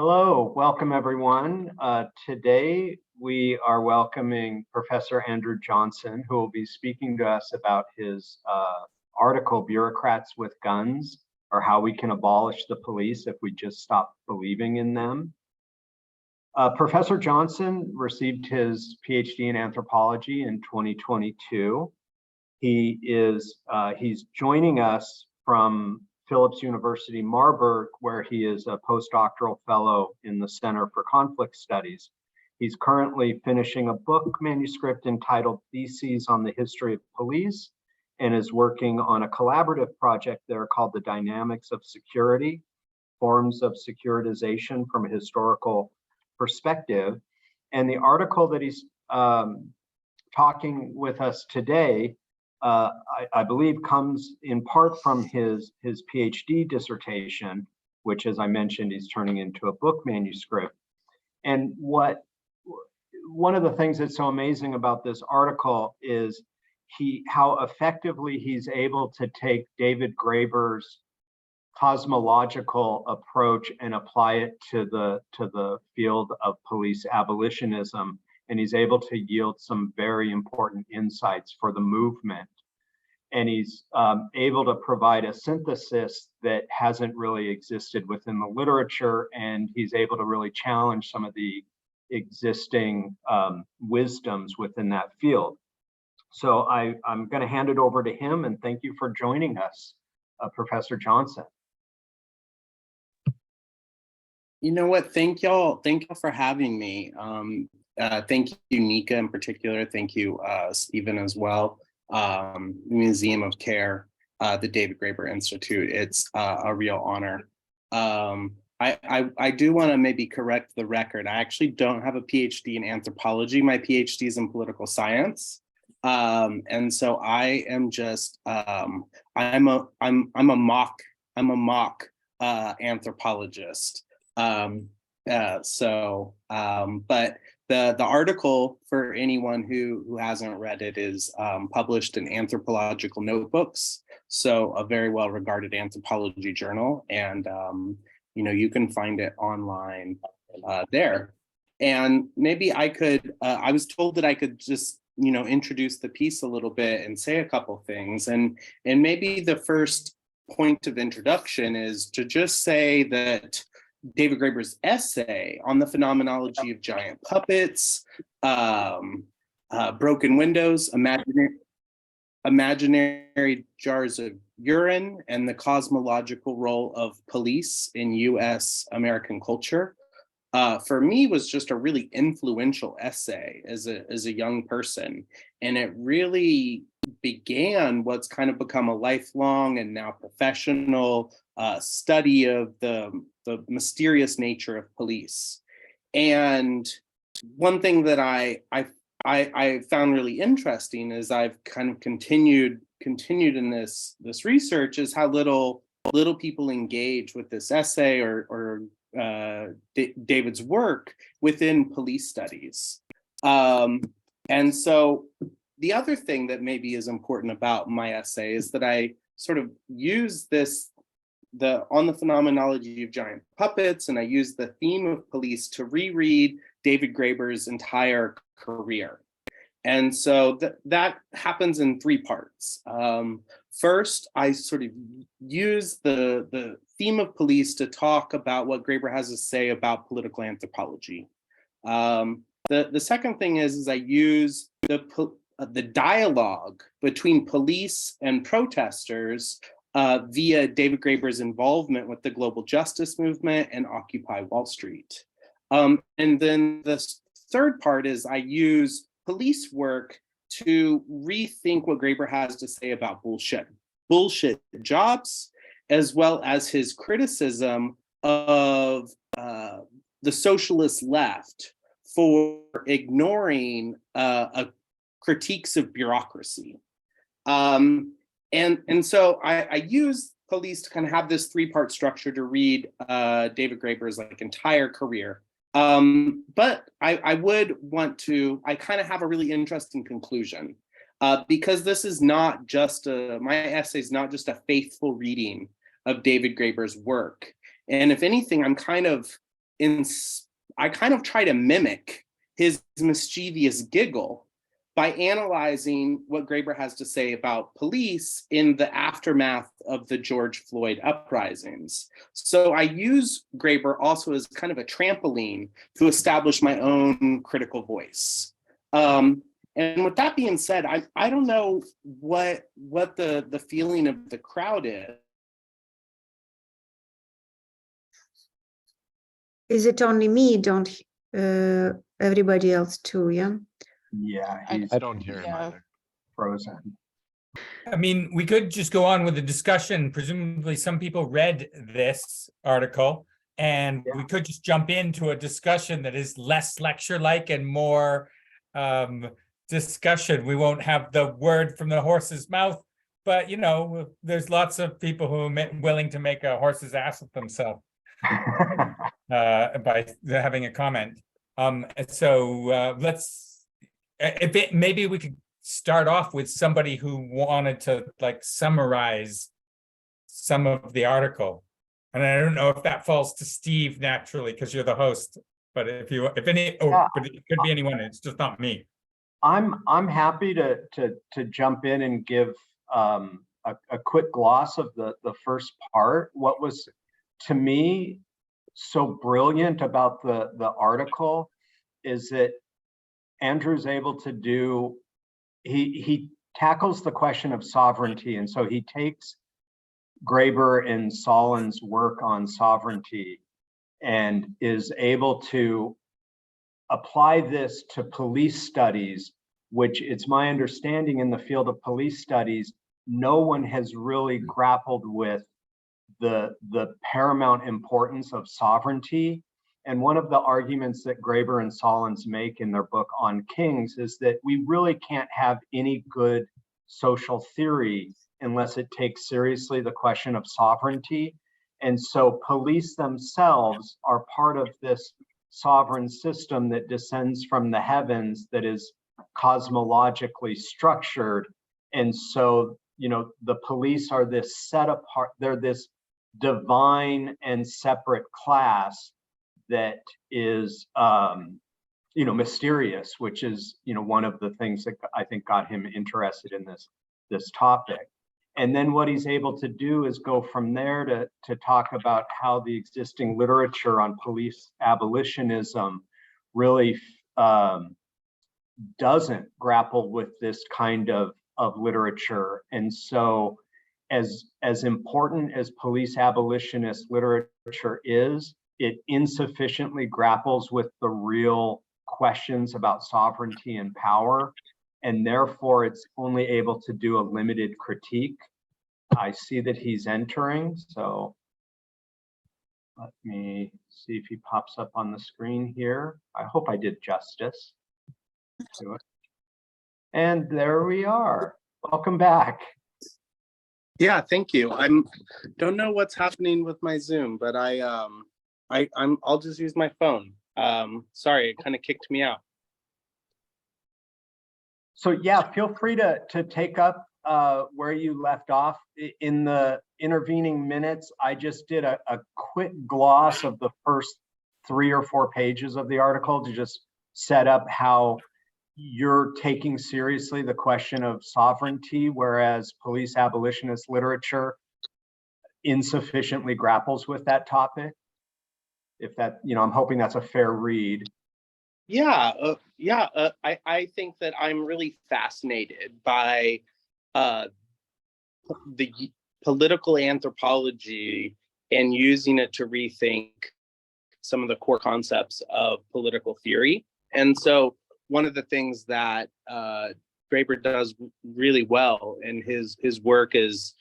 Hello, welcome everyone. Today we are welcoming Professor Andrew Johnson, who will be speaking to us about his article, Bureaucrats with Guns, or How We Can Abolish the Police If We Just Stop Believing in Them. Professor Johnson received his PhD in anthropology in 2022. He's joining us from Phillips University, Marburg, where he is a postdoctoral fellow in the Center for Conflict Studies. He's currently finishing a book manuscript entitled Theses on the History of Police, and is working on a collaborative project there called The Dynamics of Security, Forms of Securitization from a Historical Perspective. And the article that he's talking with us today I believe comes in part from his PhD dissertation, which, as I mentioned, he's turning into a book manuscript. And one of the things that's so amazing about this article is how effectively he's able to take David Graeber's cosmological approach and apply it to the field of police abolitionism. And he's able to yield some very important insights for the movement. And he's able to provide a synthesis that hasn't really existed within the literature, and he's able to really challenge some of the existing wisdoms within that field. So I'm going to hand it over to him, and thank you for joining us, Professor Johnson. You know what? Thank y'all for having me. Thank you, Nika, in particular. Thank you, Stephen, as well. Museum of Care, the David Graeber Institute. It's a real honor. I do want to maybe correct the record. I actually don't have a PhD in anthropology. My PhD is in political science. And so I am just I'm a mock anthropologist. But the article, for anyone who hasn't read it, is published in Anthropological Notebooks, so a very well-regarded anthropology journal, and you can find it online there. And maybe I could, I was told that I could just introduce the piece a little bit and say a couple things, and maybe the first point of introduction is to just say that David Graeber's essay on the phenomenology of giant puppets, broken windows, imaginary jars of urine, and the cosmological role of police in US American culture, for me was just a really influential essay as a young person. And it really began what's kind of become a lifelong and now professional study of the mysterious nature of police. And one thing that I found really interesting as I've kind of continued in this research is how little people engage with this essay or David's work within police studies. And so the other thing that maybe is important about my essay is that I sort of use on the phenomenology of giant puppets, and I use the theme of police to reread David Graeber's entire career. And so that happens in three parts. First, I sort of use the theme of police to talk about what Graeber has to say about political anthropology. The second thing is I use the dialogue between police and protesters via David Graeber's involvement with the global justice movement and Occupy Wall Street. And then the third part is I use police work to rethink what Graeber has to say about bullshit jobs, as well as his criticism of the socialist left for ignoring critiques of bureaucracy. And so I use police to kind of have this three-part structure to read David Graeber's entire career. But I would want to, I kind of have a really interesting conclusion because this is not just my essay is not just a faithful reading of David Graeber's work. And if anything, I'm kind of I kind of try to mimic his mischievous giggle by analyzing what Graeber has to say about police in the aftermath of the George Floyd uprisings. So I use Graeber also as kind of a trampoline to establish my own critical voice. And with that being said, I don't know what the feeling of the crowd is. Is it only me? Don't everybody else too? Yeah. Yeah, I don't hear him either. frozen. I mean, we could just go on with the discussion. Presumably some people read this article, and we could just jump into a discussion that is less lecture-like and more discussion. We won't have the word from the horse's mouth, but you know, there's lots of people who are willing to make a horse's ass of themselves by having a comment. So let's, maybe we could start off with somebody who wanted to like summarize some of the article. And I don't know if that falls to Steve naturally, because you're the host, but but it could be anyone, it's just not me. I'm happy to jump in and give a quick gloss of the first part. What was, to me, so brilliant about the article is that Andrew's able to do, he tackles the question of sovereignty, and so he takes Graeber and Solon's work on sovereignty and is able to apply this to police studies, which it's my understanding in the field of police studies, no one has really grappled with the paramount importance of sovereignty. And one of the arguments that Graeber and Solons make in their book on kings is that we really can't have any good social theory unless it takes seriously the question of sovereignty. And so police themselves are part of this sovereign system that descends from the heavens, that is cosmologically structured. And so, you know, the police are this set apart, they're this divine and separate class that is, you know, mysterious, which is, you know, one of the things that I think got him interested in this topic. And then what he's able to do is go from there to talk about how the existing literature on police abolitionism really doesn't grapple with this kind of literature. And so as important as police abolitionist literature is, it insufficiently grapples with the real questions about sovereignty and power, and therefore it's only able to do a limited critique. I see that he's entering, so let me see if he pops up on the screen here. I hope I did justice to it. And there we are. Welcome back. Yeah, thank you. Don't know what's happening with my Zoom, but I'll just use my phone. Sorry, it kind of kicked me out. So yeah, feel free to take up where you left off. In the intervening minutes, I just did a quick gloss of the first 3 or 4 pages of the article to just set up how you're taking seriously the question of sovereignty, whereas police abolitionist literature insufficiently grapples with that topic. If that, you know, I'm hoping that's a fair read. Yeah, I think that I'm really fascinated by the political anthropology and using it to rethink some of the core concepts of political theory. And so one of the things that Graeber does really well, and his work is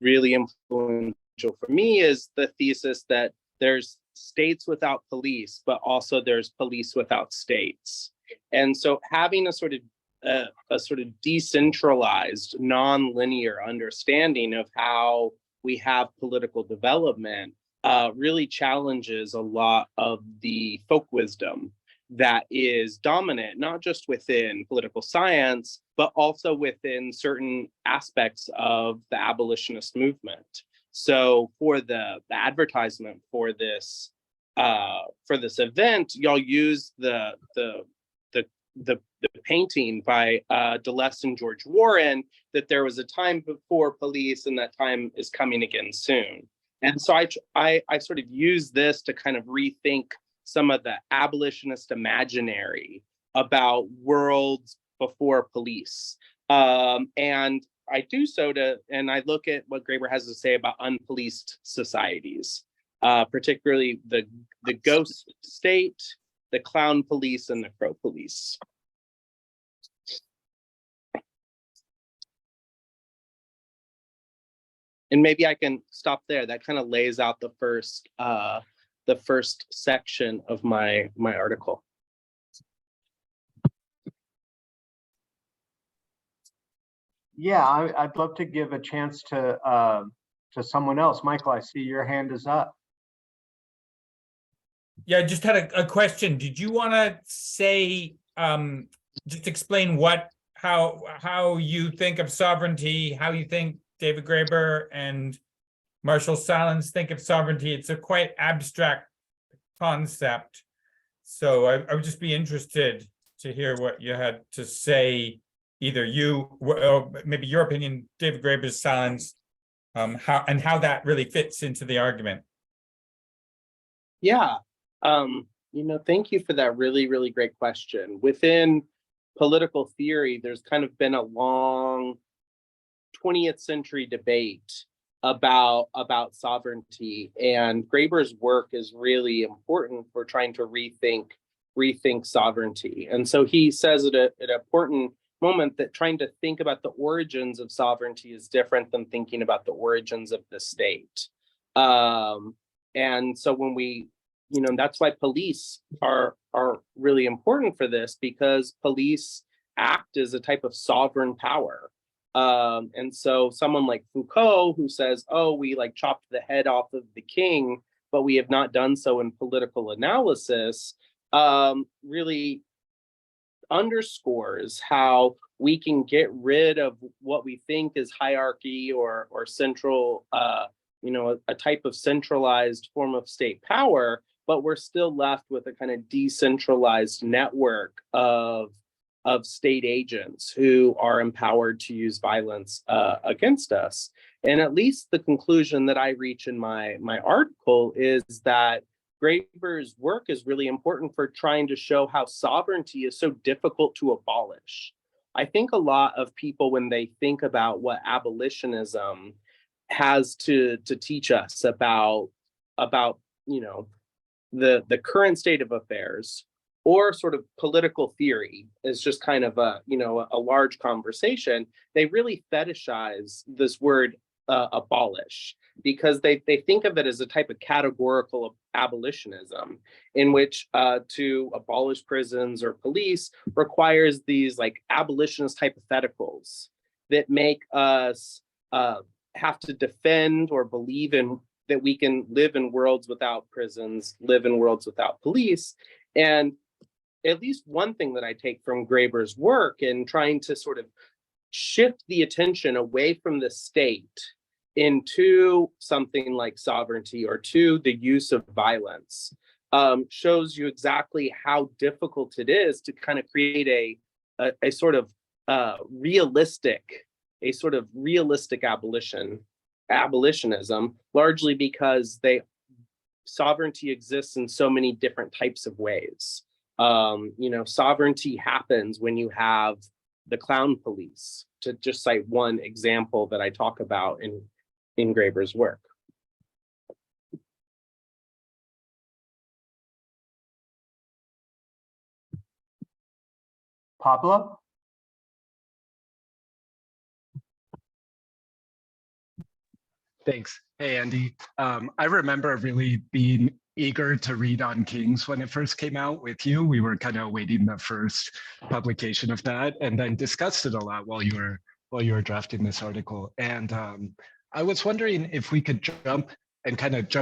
really influential for me, is the thesis that there's states without police, but also there's police without states. And so having a sort of decentralized, non-linear understanding of how we have political development really challenges a lot of the folk wisdom that is dominant, not just within political science, but also within certain aspects of the abolitionist movement. So for the advertisement for this for this event, y'all used the painting by Deleuze and George Warren, that there was a time before police and that time is coming again soon. And so I sort of use this to kind of rethink some of the abolitionist imaginary about worlds before police. And I do so and I look at what Graeber has to say about unpoliced societies, particularly the ghost state, the clown police, and the crow police. And maybe I can stop there. That kind of lays out the first section of my article. Yeah, I'd love to give a chance to someone else. Michael, I see your hand is up. Yeah, I just had a question. Did you want to say, just explain how you think of sovereignty, how you think David Graeber and Marshall Sahlins think of sovereignty? It's a quite abstract concept. So I would just be interested to hear what you had to say, either you, or maybe your opinion, David Graeber's, Sahlins, how that really fits into the argument. Yeah, thank you for that really, really great question. Within political theory, there's kind of been a long 20th century debate about sovereignty, and Graeber's work is really important for trying to rethink sovereignty. And so he says at an important moment that trying to think about the origins of sovereignty is different than thinking about the origins of the state. And so when we, that's why police are really important for this, because police act as a type of sovereign power. And so someone like Foucault, who says, oh, we like chopped the head off of the king, but we have not done so in political analysis, really underscores how we can get rid of what we think is hierarchy or central, a type of centralized form of state power, but we're still left with a kind of decentralized network of state agents who are empowered to use violence against us. And at least the conclusion that I reach in my article is that Graeber's work is really important for trying to show how sovereignty is so difficult to abolish. I think a lot of people, when they think about what abolitionism has to teach us about the current state of affairs, or sort of political theory is just kind of a large conversation, they really fetishize this word abolish, because they think of it as a type of categorical abolitionism, in which to abolish prisons or police requires these like abolitionist hypotheticals that make us have to defend or believe in that we can live in worlds without prisons, live in worlds without police. And at least one thing that I take from Graeber's work in trying to sort of shift the attention away from the state into something like sovereignty or to the use of violence shows you exactly how difficult it is to kind of create a sort of realistic abolitionism, largely because sovereignty exists in so many different types of ways. Sovereignty happens when you have the clown police, to just cite one example that I talk about in Graeber's work. Pablo? Thanks. Hey, Andy. I remember really being eager to read On Kings when it first came out with you. We were kind of awaiting the first publication of that, and then discussed it a lot while you were drafting this article. And I was wondering if we could jump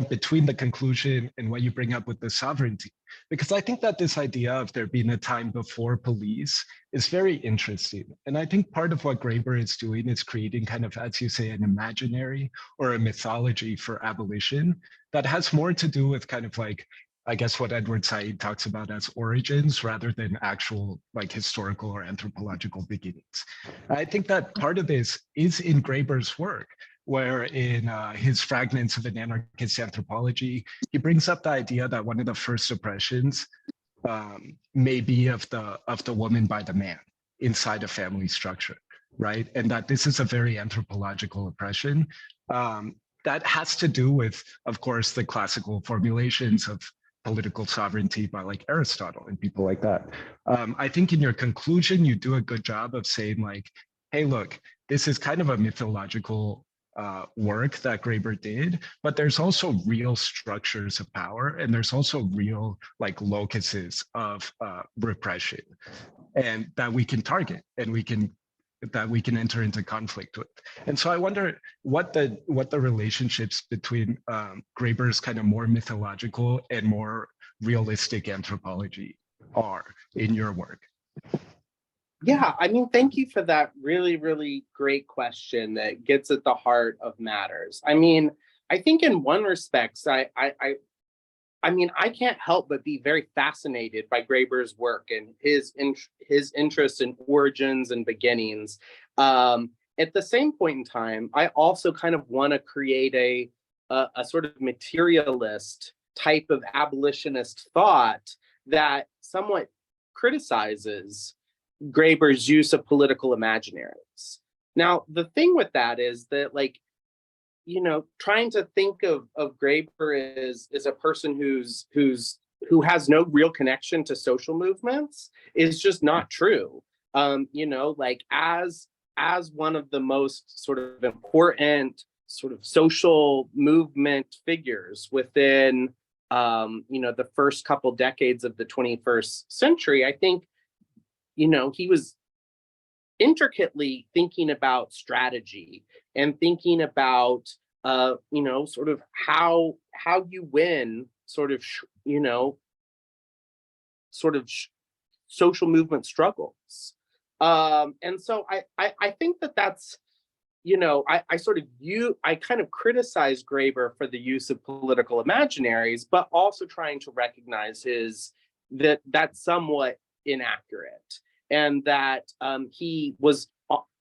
between the conclusion and what you bring up with the sovereignty, because I think that this idea of there being a time before police is very interesting. And I think part of what Graeber is doing is creating kind of, as you say, an imaginary or a mythology for abolition that has more to do with kind of like I guess what Edward Said talks about as origins rather than actual like historical or anthropological beginnings. I think that part of this is in Graeber's work, where in his Fragments of an Anarchist Anthropology, he brings up the idea that one of the first oppressions may be of the woman by the man inside a family structure, right? And that this is a very anthropological oppression that has to do with, of course, the classical formulations of political sovereignty by like Aristotle and people like that. I think in your conclusion, you do a good job of saying like, hey, look, this is kind of a mythological work that Graeber did, but there's also real structures of power, and there's also real like locuses of repression, and that we can target and we can enter into conflict with. And so I wonder what the relationships between Graeber's kind of more mythological and more realistic anthropology are in your work. Yeah, I mean, thank you for that really, really great question that gets at the heart of matters. I mean, I think in one respect, I mean, I can't help but be very fascinated by Graeber's work and his interest in origins and beginnings. At the same point in time, I also kind of want to create a sort of materialist type of abolitionist thought that somewhat criticizes Graeber's use of political imaginaries. Now, the thing with that is that, like, you know, trying to think of Graeber as a person who has no real connection to social movements is just not true. You know, like as one of the most sort of important sort of social movement figures within you know, the first couple decades of the 21st century, I think, you know, he was intricately thinking about strategy and thinking about you know, sort of how you win sort of you know, sort of social movement struggles. And so I think that that's, you know, I kind of criticize Graeber for the use of political imaginaries, but also trying to recognize that's somewhat inaccurate, and that he was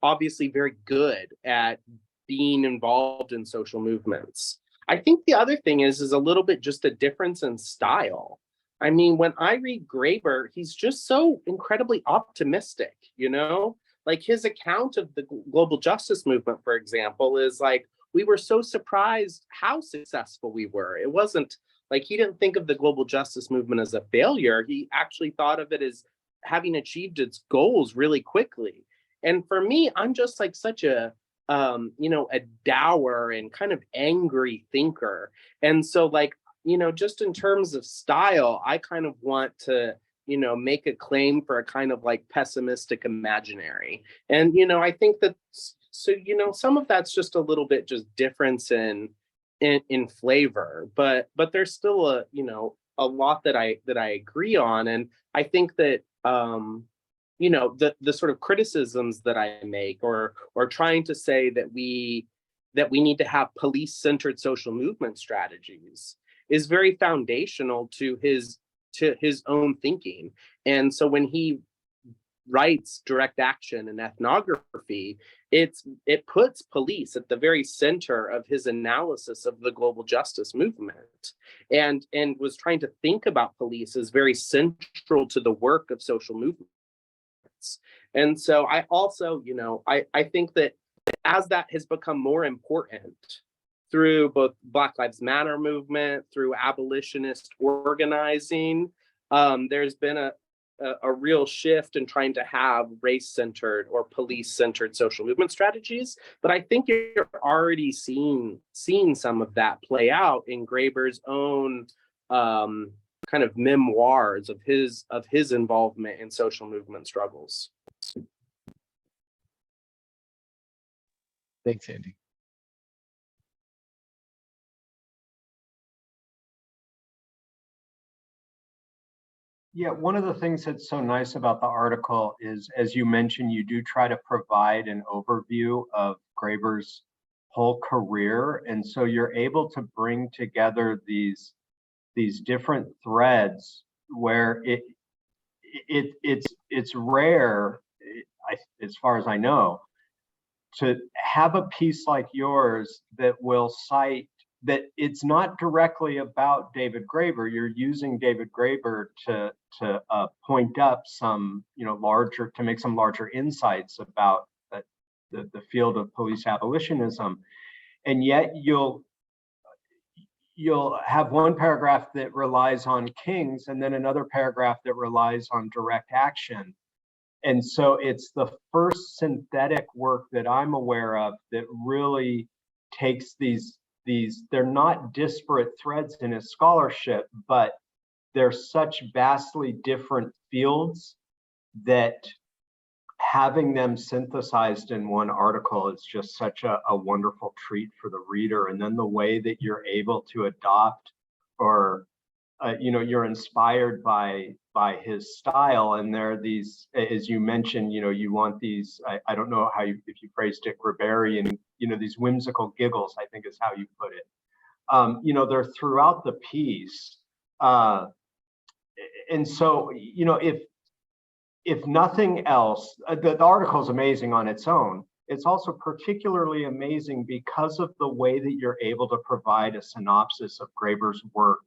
obviously very good at being involved in social movements. I think the other thing is a little bit just a difference in style. I mean, when I read Graeber, he's just so incredibly optimistic, you know? Like his account of the global justice movement, for example, is like, we were so surprised how successful we were. It wasn't like he didn't think of the global justice movement as a failure. He actually thought of it as having achieved its goals really quickly. And for me, I'm just like such a, you know, a dour and kind of angry thinker. And so like, you know, just in terms of style, I kind of want to, you know, make a claim for a kind of like pessimistic imaginary. And, you know, I think that, so, you know, some of that's just a little bit just difference in flavor, but there's still a, you know, a lot that I agree on. And I think that, you know, the sort of criticisms that I make or trying to say that we need to have police-centered social movement strategies is very foundational to his own thinking. And so when he writes Direct Action and Ethnography, it puts police at the very center of his analysis of the global justice movement, and was trying to think about police as very central to the work of social movements. And so I also, you know, I think that as that has become more important through both Black Lives Matter movement, through abolitionist organizing, there's been a real shift in trying to have race-centered or police-centered social movement strategies. But I think you're already seeing some of that play out in Graeber's own kind of memoirs of his involvement in social movement struggles. Thanks, Andy. Yeah, one of the things that's so nice about the article is, as you mentioned, you do try to provide an overview of Graeber's whole career. And so you're able to bring together these these different threads where it's rare, as far as I know, to have a piece like yours that will cite that it's not directly about David Graeber. You're using David Graeber to point up some, larger, to make some larger insights about the field of police abolitionism, and yet you'll have one paragraph that relies on kings and then another paragraph that relies on direct action. And so it's the first synthetic work that I'm aware of that really takes these, they're not disparate threads in his scholarship, but they're such vastly different fields that having them synthesized in one article is just such a wonderful treat for the reader. And then the way that you're able to adopt, or you're inspired by his style, and there are these, as you mentioned, you want these, I don't know how if you phrased it, Graeberian, these whimsical giggles, I think is how you put it. They're throughout the piece. And so, if nothing else, the article is amazing on its own. It's also particularly amazing because of the way that you're able to provide a synopsis of Graeber's work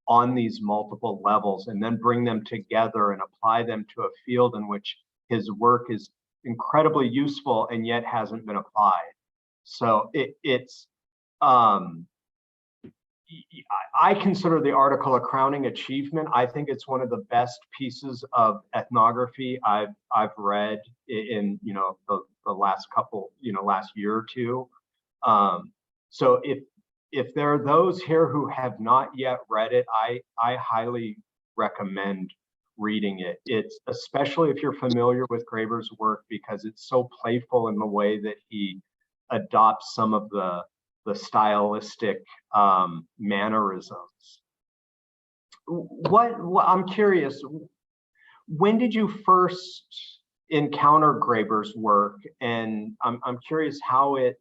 on these multiple levels, and then bring them together and apply them to a field in which his work is incredibly useful and yet hasn't been applied. So I consider the article a crowning achievement. I think it's one of the best pieces of ethnography I've read in the last couple, last year or two. So if there are those here who have not yet read it, I highly recommend reading it. It's especially if you're familiar with Graeber's work, because it's so playful in the way that he adopts some of the stylistic mannerisms. What I'm curious, when did you first encounter Graeber's work? And I'm curious how it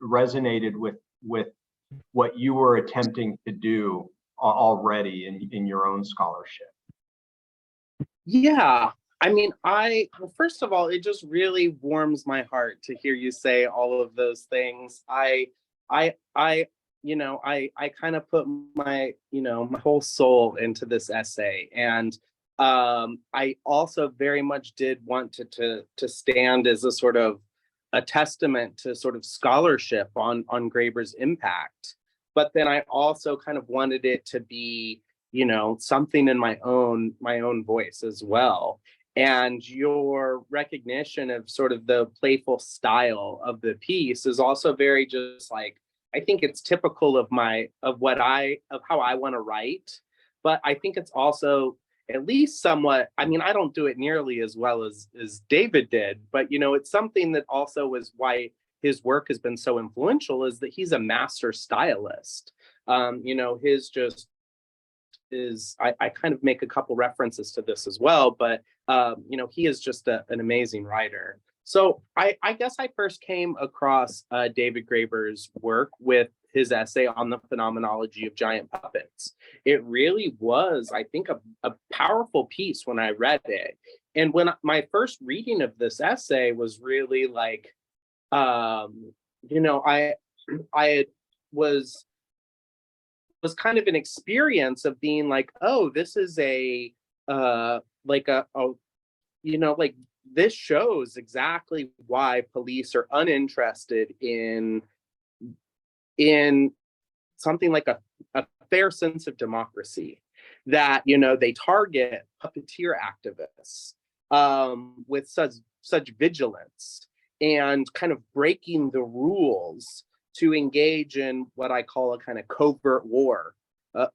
resonated with what you were attempting to do already in your own scholarship. Yeah, I mean, well, first of all, it just really warms my heart to hear you say all of those things. I kind of put my whole soul into this essay, and I also very much did want to stand as a sort of a testament to sort of scholarship on Graeber's impact. But then I also kind of wanted it to be, something in my own voice as well. And your recognition of sort of the playful style of the piece is also very just like, I think it's typical of how I want to write. But I think it's also at least somewhat, I mean, I don't do it nearly as well as David did, but it's something that also is why his work has been so influential, is that he's a master stylist. His just is, I kind of make a couple references to this as well, but he is just an amazing writer. So I guess I first came across David Graeber's work with his essay on the phenomenology of giant puppets. It really was, I think, a powerful piece when I read it. And when my first reading of this essay was really like, I was kind of an experience of being like, oh, this is this shows exactly why police are uninterested in something like a fair sense of democracy, that they target puppeteer activists with such vigilance, and kind of breaking the rules to engage in what I call a kind of covert war.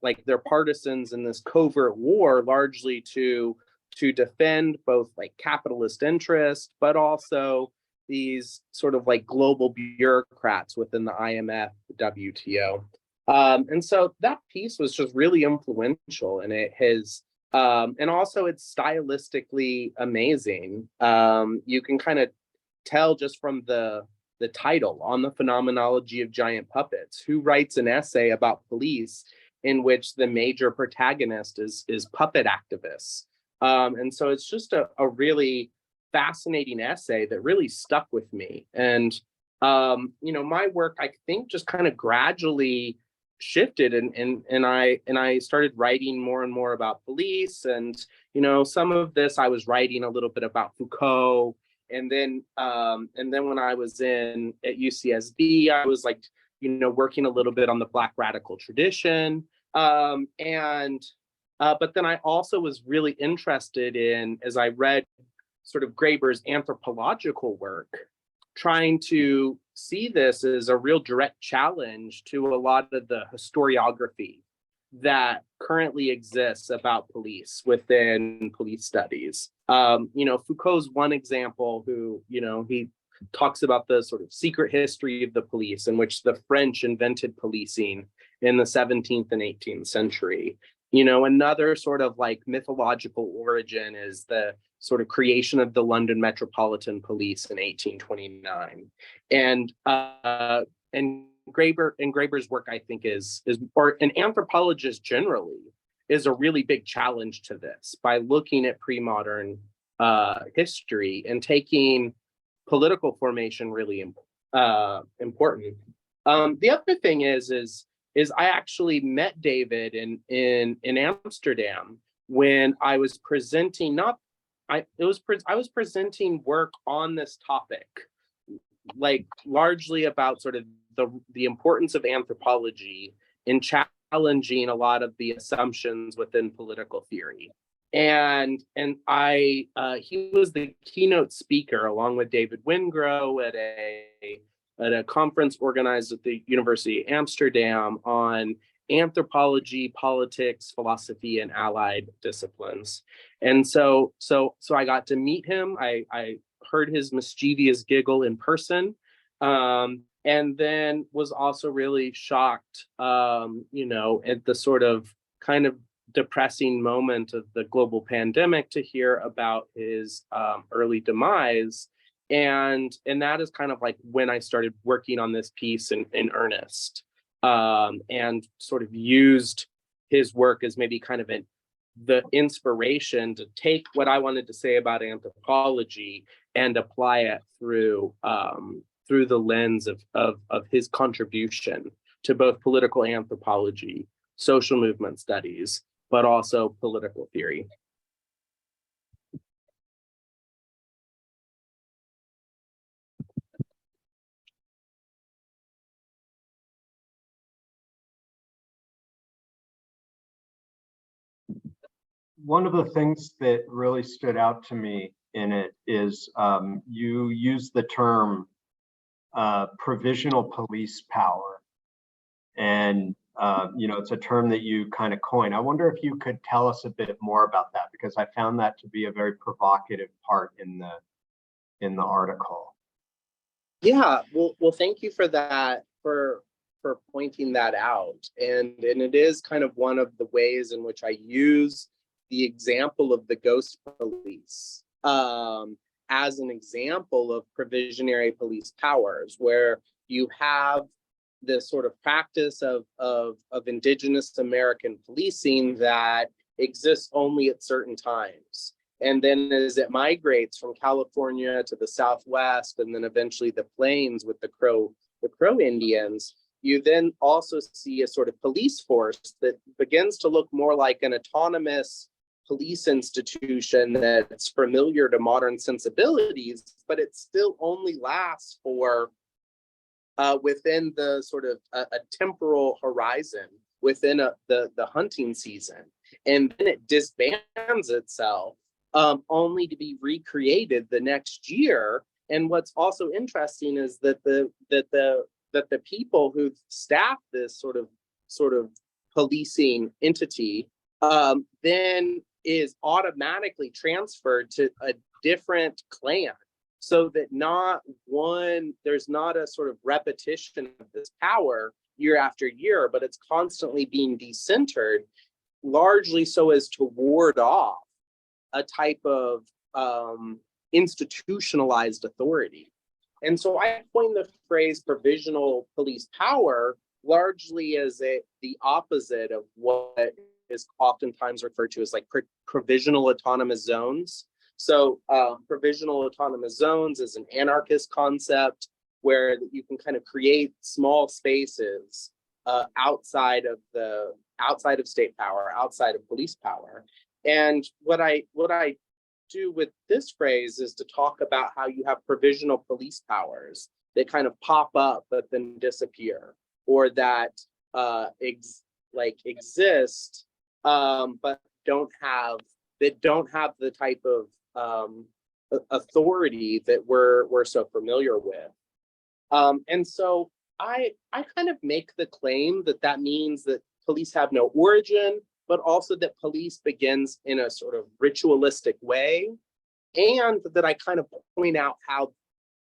Like they're partisans in this covert war, largely to defend both like capitalist interest, but also these sort of like global bureaucrats within the IMF, the WTO. And so that piece was just really influential, and it has, and also it's stylistically amazing. You can kind of tell just from the title, On the Phenomenology of Giant Puppets. Who writes an essay about police in which the major protagonist is puppet activists. And so it's just a really fascinating essay that really stuck with me. And my work, I think, just kind of gradually shifted, and I started writing more and more about police. And some of this I was writing a little bit about Foucault, and then when I was at UCSB, I was like working a little bit on the Black radical tradition, but then I also was really interested in, as I read sort of Graeber's anthropological work, trying to see this as a real direct challenge to a lot of the historiography that currently exists about police within police studies. Foucault's one example, who, he talks about the sort of secret history of the police, in which the French invented policing in the 17th and 18th century. Another sort of like mythological origin is the sort of creation of the London Metropolitan Police in 1829. And Graeber's work, I think, or an anthropologist generally, is a really big challenge to this, by looking at pre-modern history and taking political formation really important. The other thing is I actually met David in Amsterdam when I was presenting I was presenting work on this topic, like largely about sort of the importance of anthropology in challenging a lot of the assumptions within political theory. And he was the keynote speaker, along with David Wingro, at a conference organized at the University of Amsterdam on anthropology, politics, philosophy, and allied disciplines. And so I got to meet him. I heard his mischievous giggle in person, and then was also really shocked, at the sort of kind of depressing moment of the global pandemic, to hear about his early demise. And that is kind of like when I started working on this piece in earnest, and sort of used his work as maybe kind of the inspiration to take what I wanted to say about anthropology and apply it through the lens of his contribution to both political anthropology, social movement studies, but also political theory. One of the things that really stood out to me in it is you use the term provisional police power. And, it's a term that you kind of coined. I wonder if you could tell us a bit more about that, because I found that to be a very provocative part in the article. Yeah, well, thank you for that, for pointing that out. And it is kind of one of the ways in which I use the example of the ghost police as an example of provisionary police powers, where you have this sort of practice of indigenous American policing that exists only at certain times. And then as it migrates from California to the Southwest, and then eventually the plains with the Crow Indians, you then also see a sort of police force that begins to look more like an autonomous police institution that's familiar to modern sensibilities, but it still only lasts for within the sort of a temporal horizon within the hunting season. And then it disbands itself, only to be recreated the next year. And what's also interesting is that the people who staff this sort of policing entity then is automatically transferred to a different clan, so that there's not a sort of repetition of this power year after year, but it's constantly being decentered, largely so as to ward off a type of institutionalized authority. And so I coined the phrase provisional police power largely as the opposite of what is oftentimes referred to as like provisional autonomous zones. So provisional autonomous zones is an anarchist concept where you can kind of create small spaces outside of state power, outside of police power. And what I do with this phrase is to talk about how you have provisional police powers that kind of pop up but then disappear, or that exist but don't have the type of authority that we're so familiar with. And so I kind of make the claim that means that police have no origin, but also that police begins in a sort of ritualistic way, and that I kind of point out how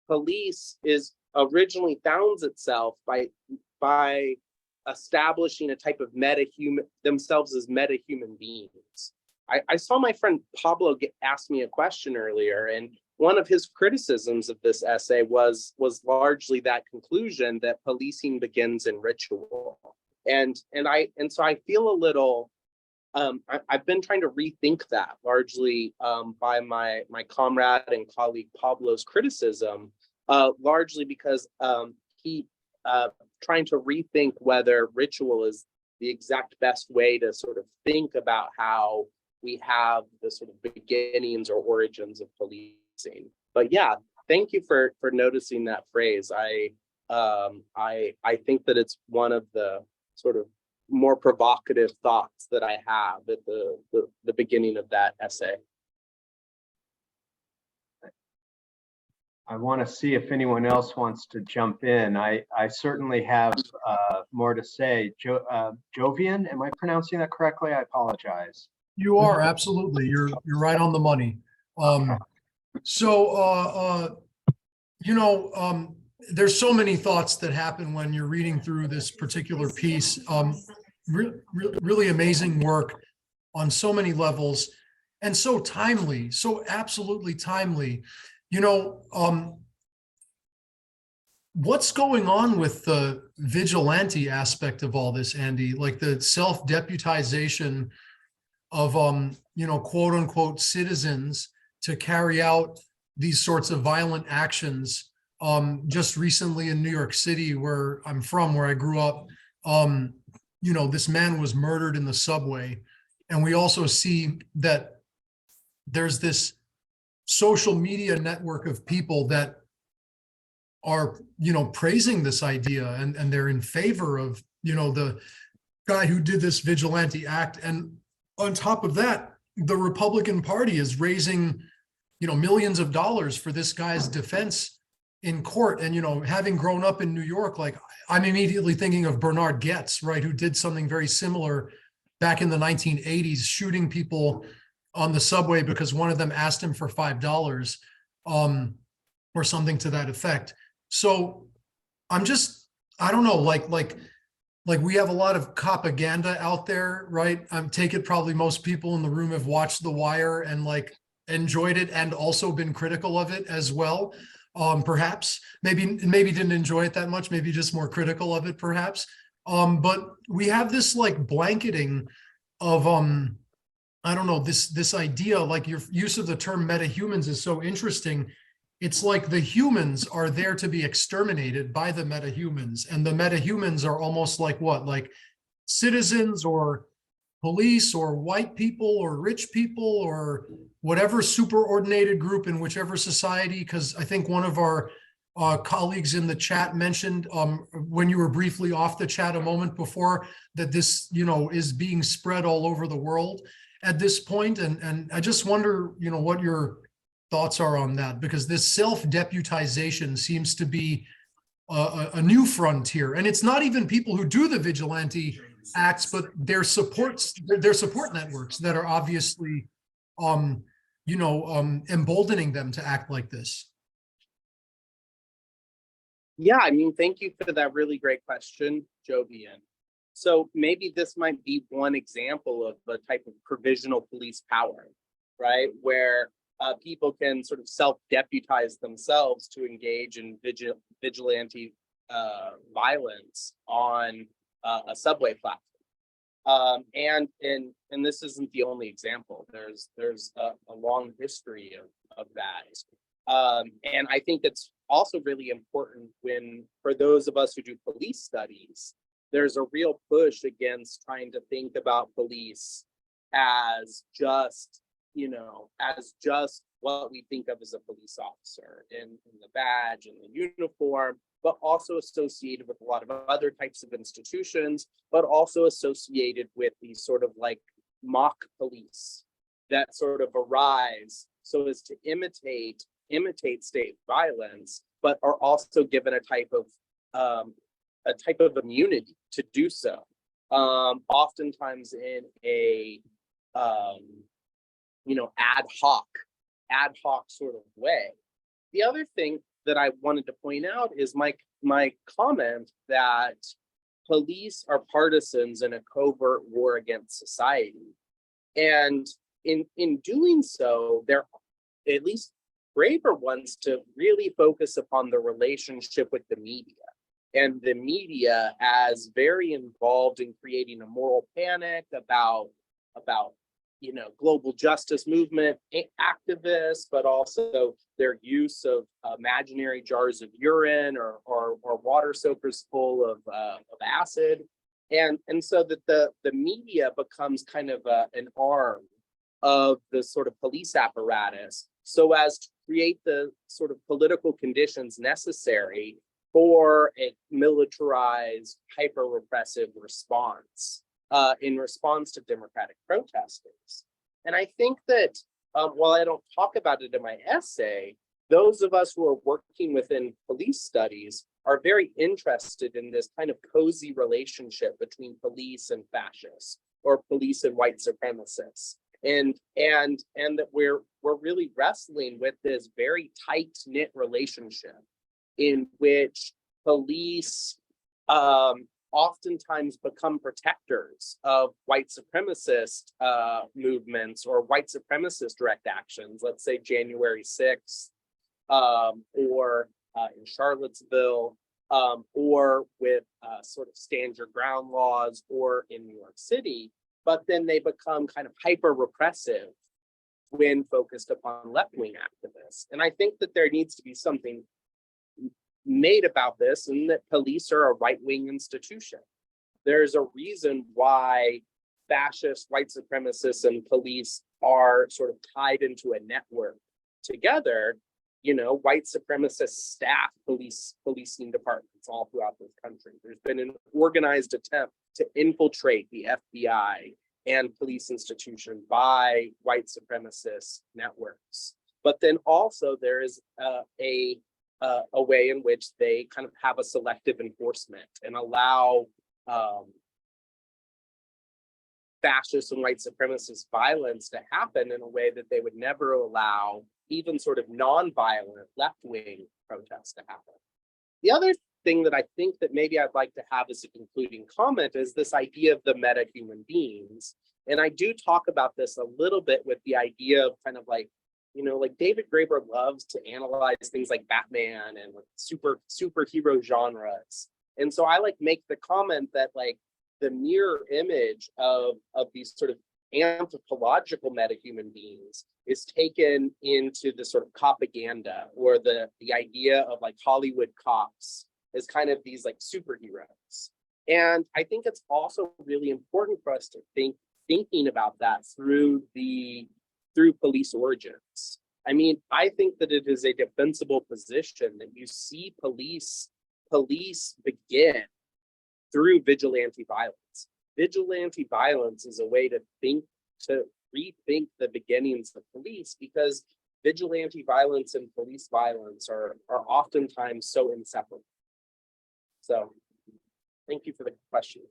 police is originally founds itself by establishing a type of themselves as meta-human beings. I saw my friend Pablo ask me a question earlier, and one of his criticisms of this essay was largely that conclusion that policing begins in ritual. And so I feel a little, I've been trying to rethink that largely by my comrade and colleague Pablo's criticism, largely because he trying to rethink whether ritual is the exact best way to sort of think about how we have the sort of beginnings or origins of policing. But yeah, thank you for noticing that phrase. I think that it's one of the sort of more provocative thoughts that I have at the beginning of that essay. I want to see if anyone else wants to jump in. I certainly have more to say. Jovian, am I pronouncing that correctly? I apologize. You are, absolutely. You're right on the money. There's so many thoughts that happen when you're reading through this particular piece. Really amazing work on so many levels, and so timely, so absolutely timely. What's going on with the vigilante aspect of all this, Andy? Like the self-deputization of quote unquote citizens to carry out these sorts of violent actions. Just recently in New York City, where I'm from, where I grew up, this man was murdered in the subway. And we also see that there's this social media network of people that are, praising this idea, and they're in favor of, the guy who did this vigilante act. And on top of that, the Republican Party is raising, millions of dollars for this guy's defense in court. And, having grown up in New York, like I'm immediately thinking of Bernard Goetz, right, who did something very similar back in the 1980s, shooting people on the subway because one of them asked him for $5 or something to that effect. So I don't know, like we have a lot of propaganda out there, right? Take it probably most people in the room have watched The Wire and like enjoyed it and also been critical of it as well. Perhaps maybe didn't enjoy it that much, maybe just more critical of it perhaps. But we have this like blanketing of I don't know, this idea, like your use of the term metahumans is so interesting. It's like the humans are there to be exterminated by the metahumans, and the metahumans are almost like what? Like citizens or police or white people or rich people or whatever superordinated group in whichever society. Because I think one of our colleagues in the chat mentioned when you were briefly off the chat a moment before that this, is being spread all over the world at this point. And I just wonder, what your thoughts are on that, because this self-deputization seems to be a new frontier. And it's not even people who do the vigilante acts, but their support networks that are obviously, emboldening them to act like this. Yeah, I mean, thank you for that really great question, Jovian. So maybe this might be one example of a type of provisional police power, right? Where people can sort of self-deputize themselves to engage in vigilante violence on a subway platform. And this isn't the only example. There's a long history of that. And I think it's also really important for those of us who do police studies, there's a real push against trying to think about police as just, as just what we think of as a police officer in the badge and the uniform, but also associated with a lot of other types of institutions, but also associated with these sort of like mock police that sort of arise so as to imitate state violence, but are also given a type of immunity to do so. Oftentimes in a ad hoc sort of way. The other thing that I wanted to point out is my comment that police are partisans in a covert war against society. And in doing so, at least Graeber wants to really focus upon the relationship with the media, and the media as very involved in creating a moral panic about global justice movement activists, but also their use of imaginary jars of urine or water soakers full of acid. And so that the media becomes kind of an arm of the sort of police apparatus so as to create the sort of political conditions necessary for a militarized, hyper-repressive response. In response to democratic protesters. And I think that while I don't talk about it in my essay, those of us who are working within police studies are very interested in this kind of cozy relationship between police and fascists, or police and white supremacists. And that we're really wrestling with this very tight-knit relationship in which police oftentimes become protectors of white supremacist movements or white supremacist direct actions, let's say January 6th, or in Charlottesville, or with sort of stand your ground laws, or in New York City, but then they become kind of hyper repressive when focused upon left-wing activists. And I think that there needs to be something made about this, and that police are a right-wing institution. There's a reason why fascist, white supremacists, and police are sort of tied into a network together. White supremacist staff policing departments all throughout this country. There's been an organized attempt to infiltrate the FBI and police institutions by white supremacist networks. But then also there is a way in which they kind of have a selective enforcement and allow fascist and white supremacist violence to happen in a way that they would never allow even sort of non-violent left-wing protests to happen. The other thing that I think that maybe I'd like to have as a concluding comment is this idea of the meta-human beings. And I do talk about this a little bit with the idea of kind of like David Graeber loves to analyze things like Batman and like superhero genres. And so I make the comment that the mirror image of these sort of anthropological meta-human beings is taken into the sort of propaganda, or the idea of Hollywood cops as kind of these superheroes. And I think it's also really important for us to thinking about that through police origins. I mean, I think that it is a defensible position that you see police begin through vigilante violence. Vigilante violence is a way to rethink the beginnings of police, because vigilante violence and police violence are oftentimes so inseparable. So thank you for the question.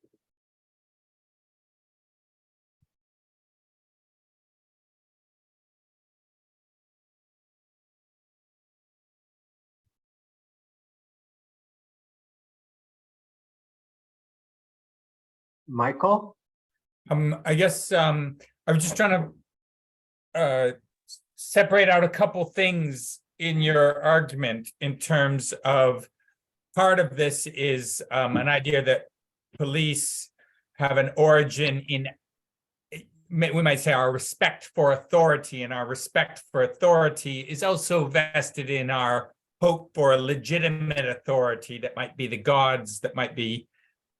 Michael? I guess I was just trying to separate out a couple things in your argument in terms of part of this is an idea that police have an origin in, we might say, our respect for authority, and our respect for authority is also vested in our hope for a legitimate authority that might be the gods, that might be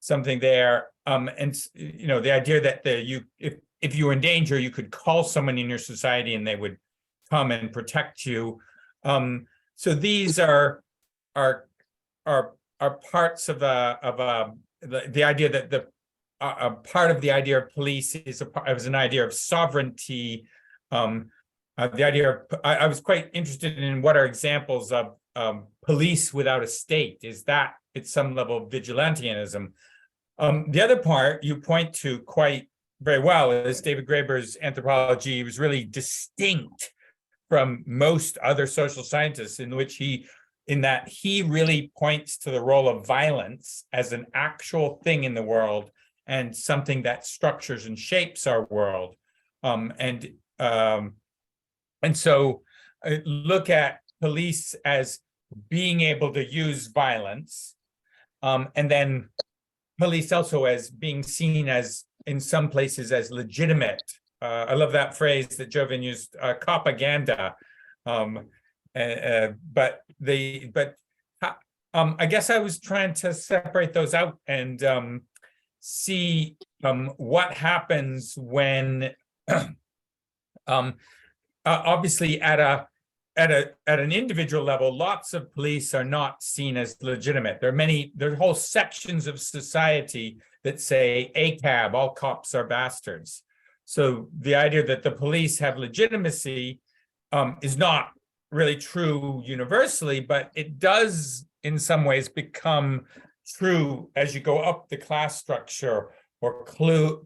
something there. And you know, the idea that if you were in danger, you could call someone in your society and they would come and protect you. So these are parts of the idea that a part of the idea of police is an idea of sovereignty. The idea of, I was quite interested in what are examples of police without a state. Is that at some level vigilantism? The other part you point to quite very well is David Graeber's anthropology was really distinct from most other social scientists, in which he really points to the role of violence as an actual thing in the world and something that structures and shapes our world. And so look at police as being able to use violence, and then police also as being seen as, in some places, as legitimate. I love that phrase that Jovan used, propaganda. But I guess I was trying to separate those out and see what happens when, obviously at an individual level, lots of police are not seen as legitimate. There are whole sections of society that say ACAB, all cops are bastards. So the idea that the police have legitimacy is not really true universally, but it does in some ways become true as you go up the class structure, or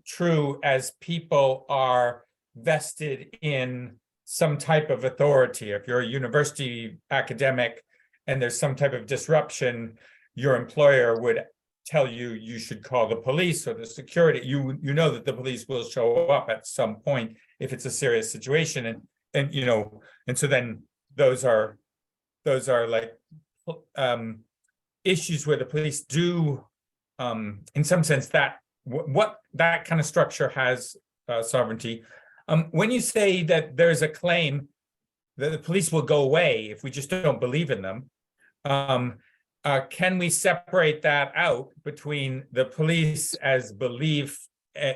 true as people are vested in some type of authority. If you're a university academic and there's some type of disruption, your employer would tell you you should call the police or the security. You know that the police will show up at some point if it's a serious situation, and you know, and so then those are like issues where the police do, in some sense, that what that kind of structure has sovereignty. When you say that there's a claim that the police will go away if we just don't believe in them, can we separate that out between the police as belief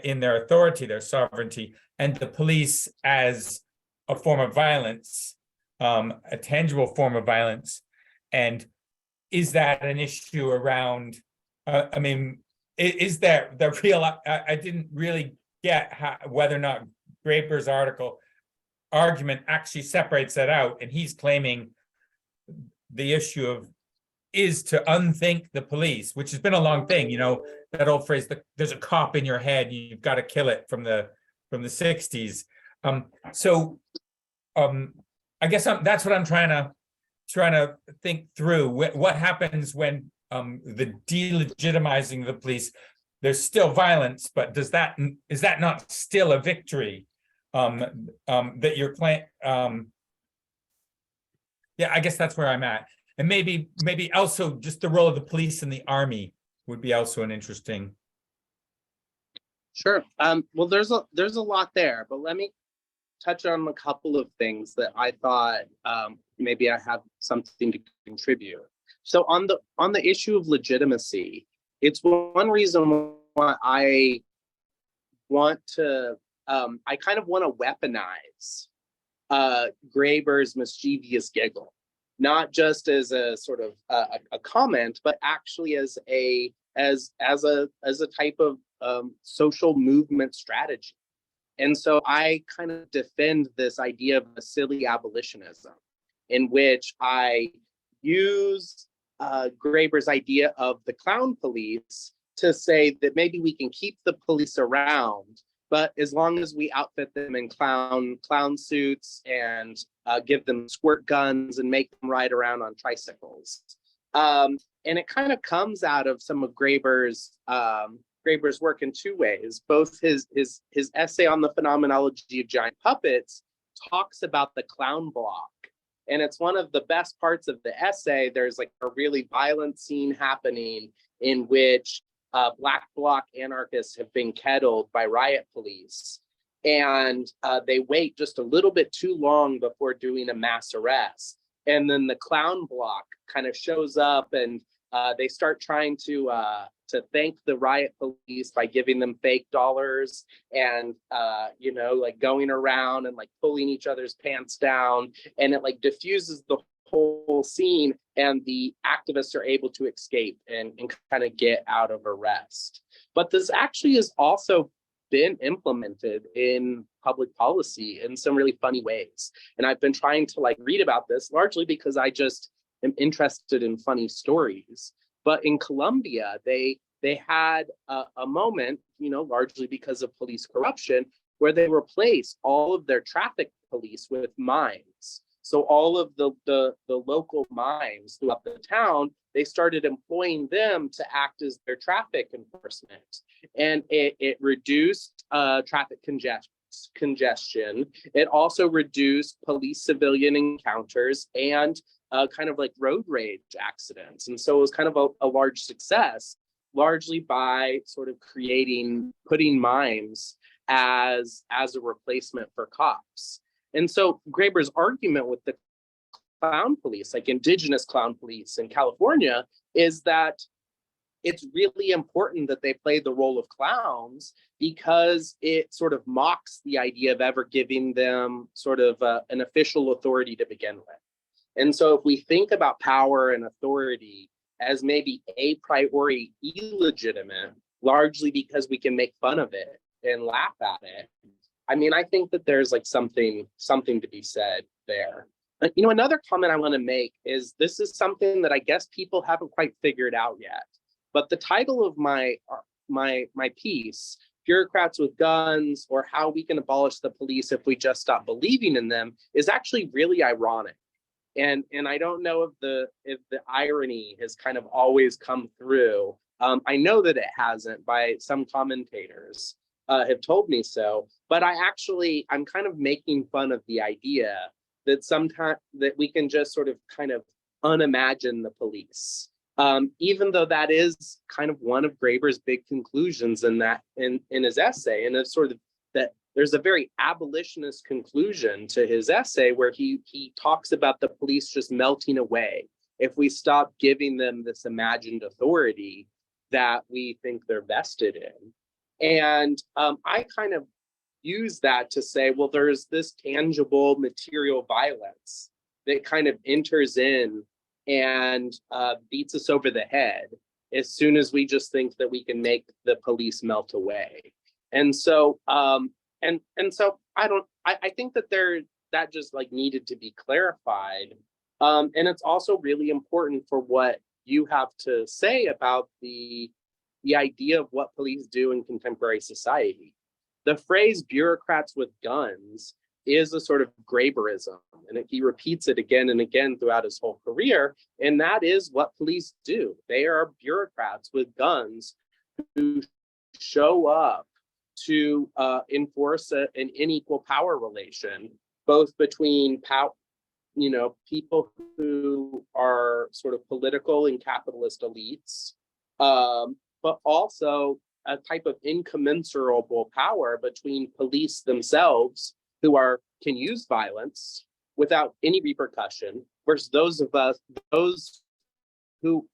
in their authority, their sovereignty, and the police as a form of violence, a tangible form of violence? And is that an issue around, I mean, is there the real, I didn't really get whether or not Graeber's argument actually separates that out, and he's claiming the issue of is to unthink the police, which has been a long thing, you know, that old phrase that there's a cop in your head, you've got to kill it, from the 60s. I guess that's what I'm trying to think through. What happens when the delegitimizing of the police, there's still violence, but is that not still a victory that you're playing? Yeah, I guess that's where I'm at. And maybe also just the role of the police and the army would be also an interesting. Sure. Well, there's a lot there, but let me touch on a couple of things that I thought maybe I have something to contribute. So on the issue of legitimacy, it's one reason why I want to I kind of want to weaponize Graeber's mischievous giggle, not just as a sort of a comment, but actually as a type of social movement strategy. And so I kind of defend this idea of a silly abolitionism, in which I use Graeber's idea of the clown police to say that maybe we can keep the police around, but as long as we outfit them in clown suits and give them squirt guns and make them ride around on tricycles. And it kind of comes out of some of Graeber's work in two ways. Both his essay on the phenomenology of giant puppets talks about the clown block And it's one of the best parts of the essay. There's like a really violent scene happening in which Black Bloc anarchists have been kettled by riot police. And they wait just a little bit too long before doing a mass arrest. And then the clown block kind of shows up, and they start trying to thank the riot police by giving them fake dollars and, you know, like going around and like pulling each other's pants down. And it like diffuses the whole scene, and the activists are able to escape and kind of get out of arrest. But this actually has also been implemented in public policy in some really funny ways. And I've been trying to like read about this largely because I just am interested in funny stories. But in Colombia, they had a moment, you know, largely because of police corruption, where they replaced all of their traffic police with mimes. So all of the local mimes throughout the town, they started employing them to act as their traffic enforcement. And it reduced traffic congestion. It also reduced police-civilian encounters and kind of like road rage accidents. And so it was kind of a large success, largely by sort of putting mimes as a replacement for cops. And so Graeber's argument with the clown police, like indigenous clown police in California, is that it's really important that they play the role of clowns because it sort of mocks the idea of ever giving them sort of an official authority to begin with. And so if we think about power and authority as maybe a priori illegitimate, largely because we can make fun of it and laugh at it, I mean, I think that there's like something to be said there. You know, another comment I want to make is this is something that I guess people haven't quite figured out yet. But the title of my piece, Bureaucrats with Guns, or How We Can Abolish the Police If We Just Stop Believing in Them, is actually really ironic. And I don't know if the irony has kind of always come through. I know that it hasn't, by some commentators have told me so, but I'm kind of making fun of the idea that sometimes that we can just sort of kind of unimagine the police. Even though that is kind of one of Graeber's big conclusions in his essay, and it's sort of that there's a very abolitionist conclusion to his essay where he talks about the police just melting away if we stop giving them this imagined authority that we think they're vested in. And I kind of use that to say, well, there's this tangible material violence that kind of enters in and beats us over the head as soon as we just think that we can make the police melt away. And so I think that that just like needed to be clarified. And it's also really important for what you have to say about the idea of what police do in contemporary society. The phrase bureaucrats with guns is a sort of Graeberism, and he repeats it again and again throughout his whole career. And that is what police do. They are bureaucrats with guns who show up to enforce an unequal power relation, both between people who are sort of political and capitalist elites, but also a type of incommensurable power between police themselves, who can use violence without any repercussion, versus those who,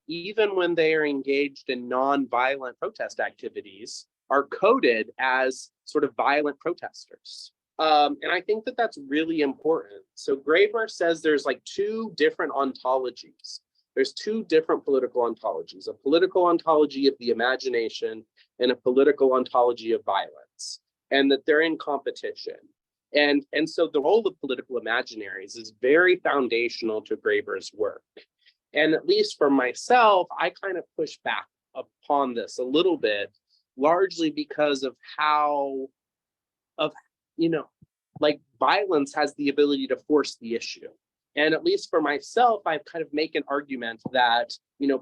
even when they are engaged in non-violent protest activities, are coded as sort of violent protesters. And I think that that's really important. So Graeber says there's like two different ontologies. There's two different political ontologies, a political ontology of the imagination and a political ontology of violence, and that they're in competition. And so the role of political imaginaries is very foundational to Graeber's work. And at least for myself, I kind of push back upon this a little bit, largely because of violence has the ability to force the issue. And at least for myself, I've kind of make an argument that,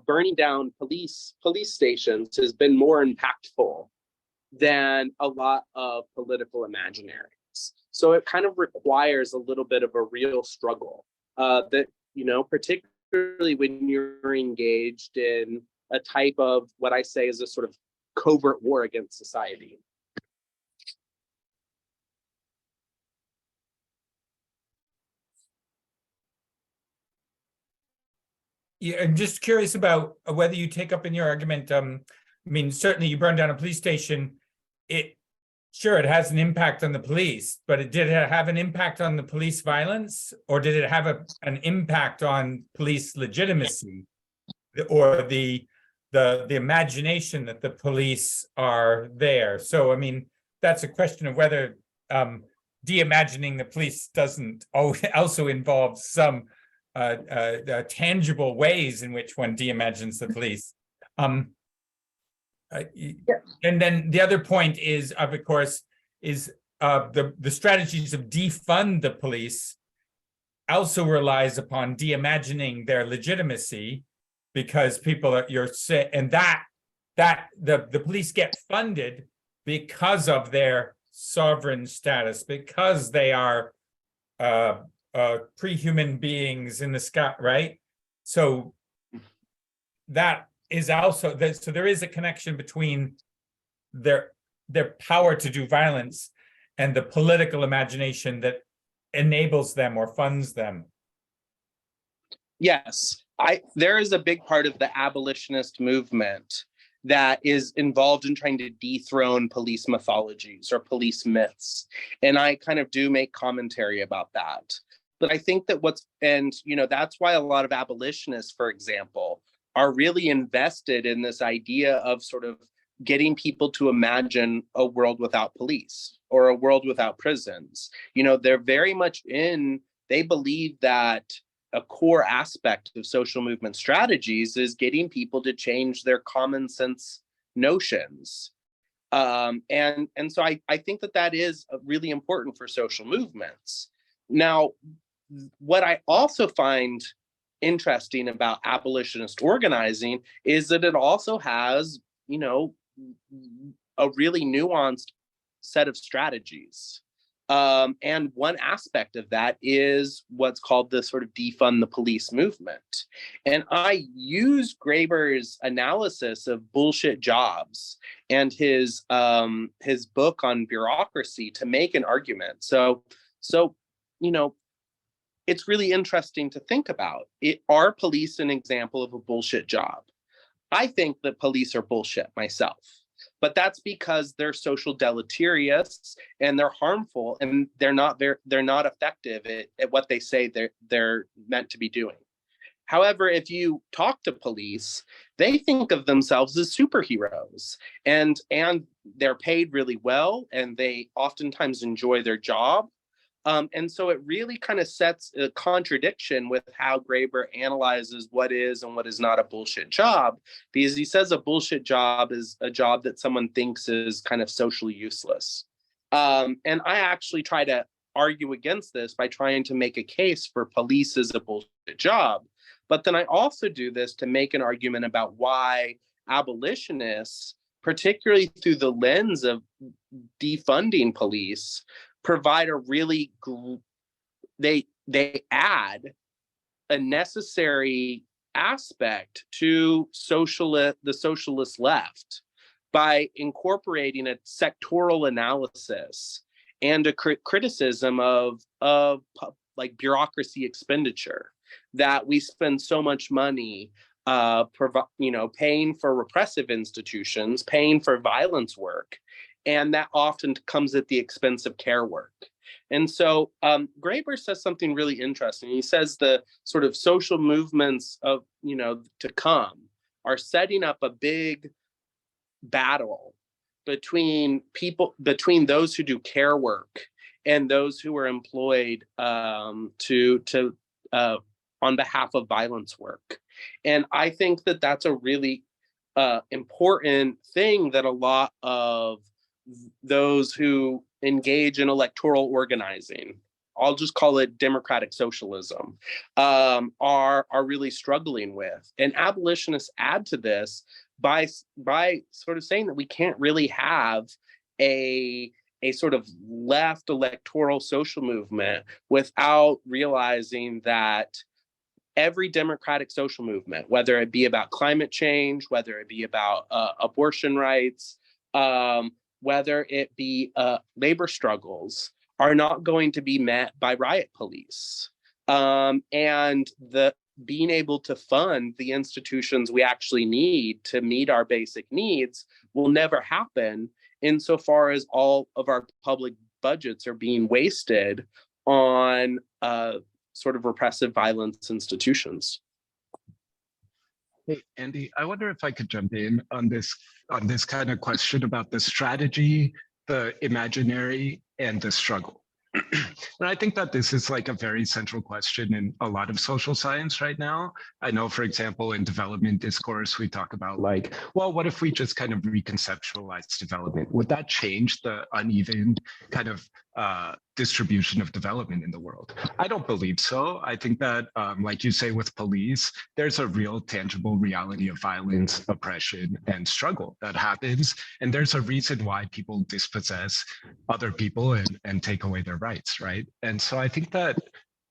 burning down police stations has been more impactful than a lot of political imaginaries. So it kind of requires a little bit of a real struggle that, particularly when you're engaged in a type of what I say is a sort of covert war against society. Yeah, I'm just curious about whether you take up in your argument. I mean, certainly you burned down a police station. It has an impact on the police, but did it have an impact on the police violence, or did it have an impact on police legitimacy, or the imagination that the police are there? So, I mean, that's a question of whether de-imagining the police doesn't also involve some tangible ways in which one de-imagines the police. And then the other point is, of course, is the strategies of defund the police also relies upon de-imagining their legitimacy, because people are and that the police get funded because of their sovereign status, because they are pre-human beings in the sky, right? So that is also so there is a connection between their power to do violence and the political imagination that enables them or funds them. Yes, there is a big part of the abolitionist movement that is involved in trying to dethrone police mythologies or police myths. And I kind of do make commentary about that. But I think that that's why a lot of abolitionists, for example, are really invested in this idea of sort of getting people to imagine a world without police or a world without prisons. They're very much they believe that a core aspect of social movement strategies is getting people to change their common sense notions. And so I think that is really important for social movements. Now, what I also find interesting about abolitionist organizing is that it also has, a really nuanced set of strategies. And one aspect of that is what's called the sort of defund the police movement. And I use Graeber's analysis of bullshit jobs and his book on bureaucracy to make an argument. So it's really interesting to think about. Are police an example of a bullshit job? I think that police are bullshit myself, but that's because they're social deleterious and they're harmful and they're not effective at what they say they're meant to be doing. However, if you talk to police, they think of themselves as superheroes, and they're paid really well, and they oftentimes enjoy their job. And so it really kind of sets a contradiction with how Graeber analyzes what is and what is not a bullshit job, because he says a bullshit job is a job that someone thinks is kind of socially useless. And I actually try to argue against this by trying to make a case for police as a bullshit job. But then I also do this to make an argument about why abolitionists, particularly through the lens of defunding police, provide a really they add a necessary aspect to the socialist left by incorporating a sectoral analysis and a criticism of like bureaucracy expenditure, that we spend so much money paying for repressive institutions, paying for violence work, and that often comes at the expense of care work. And so Graeber says something really interesting. He says the sort of social movements of, to come are setting up a big battle between those who do care work and those who are employed on behalf of violence work. And I think that that's a really important thing that a lot of those who engage in electoral organizing, I'll just call it democratic socialism, are really struggling with. And abolitionists add to this by sort of saying that we can't really have a a sort of left electoral social movement without realizing that every democratic social movement, whether it be about climate change, whether it be about abortion rights, whether it be labor struggles, are not going to be met by riot police. And the being able to fund the institutions we actually need to meet our basic needs will never happen insofar as all of our public budgets are being wasted on sort of repressive violence institutions. Hey, Andy, I wonder if I could jump in on this kind of question about the strategy, the imaginary, and the struggle. And I think that this is like a very central question in a lot of social science right now. I know, for example, in development discourse, we talk about like, well, what if we just kind of reconceptualize development? Would that change the uneven kind of distribution of development in the world? I don't believe so. I think that, like you say with police, there's a real tangible reality of violence, oppression, and struggle that happens. And there's a reason why people dispossess other people and take away their rights, right? And so I think that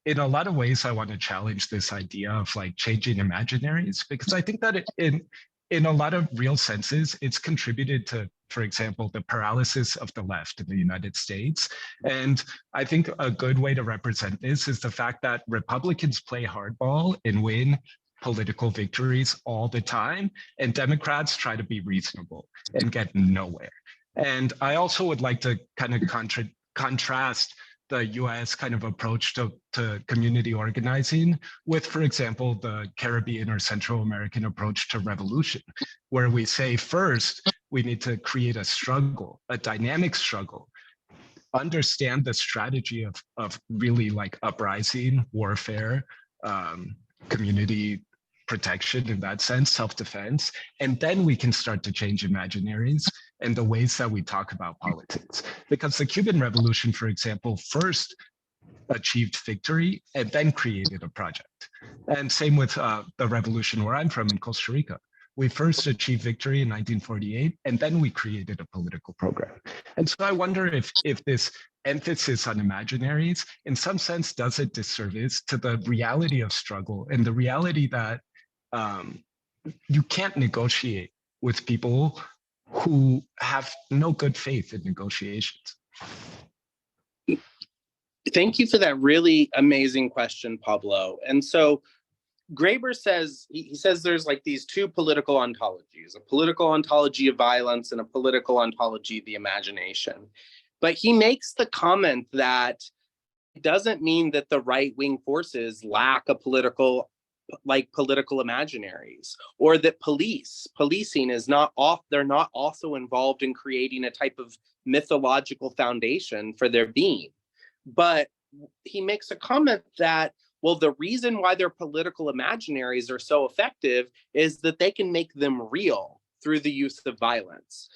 in a lot of ways, I want to challenge this idea of like changing imaginaries, because I think that in a lot of real senses, it's contributed to, for example, the paralysis of the left in the United States. And I think a good way to represent this is the fact that Republicans play hardball and win political victories all the time, and Democrats try to be reasonable and get nowhere. And I also would like to kind of contrast the US kind of approach to community organizing with, for example, the Caribbean or Central American approach to revolution, where we say first, we need to create a struggle, a dynamic struggle, understand the strategy of really like uprising, warfare, community protection in that sense, self-defense, and then we can start to change imaginaries and the ways that we talk about politics. Because the Cuban Revolution, for example, first achieved victory and then created a project. And same with the revolution where I'm from in Costa Rica. We first achieved victory in 1948, and then we created a political program. And so I wonder if this emphasis on imaginaries, in some sense, does a disservice to the reality of struggle and the reality that you can't negotiate with people who have no good faith in negotiations. Thank you for that really amazing question, Pablo. And so Graeber says, he says there's like these two political ontologies, a political ontology of violence and a political ontology of the imagination. But he makes the comment that it doesn't mean that the right-wing forces lack a political imaginaries, or that policing is not off, they're not also involved in creating a type of mythological foundation for their being. But he makes a comment that, well, the reason why their political imaginaries are so effective is that they can make them real through the use of violence.